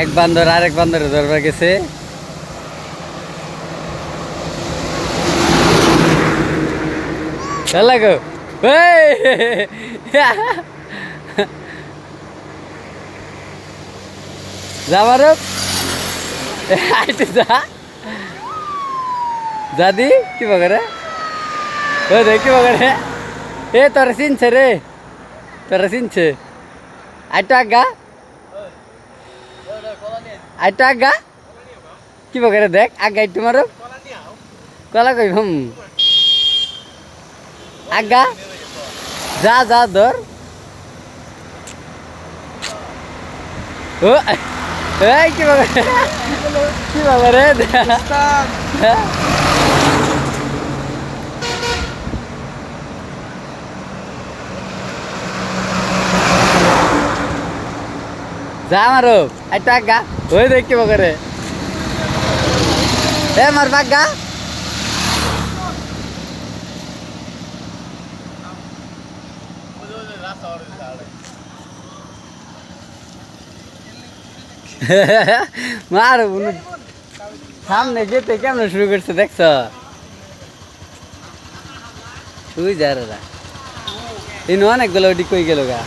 এক বান্দর আরেক বান্দরে ধরবার গেছে। লাগো যা মারো যা দাদি কি বাগারে ও দেখ কি বাগারে এ তোরা চিনছে রে তোরা চিনছে আইটা আগা আইটা আগা কি বাগারে দেখ আগা একটু মারো কলা কই আগা যা যা ধর ও এই কি বাগারে কি বাগারে যা মারো একটা আগা ওই দেখ কি বাগারে এ মার বাগা মার সামনে যেতে কেমন শুরু করছে দেখছ তুই যা রে অনেকগুলো ওটি কই গেল গা।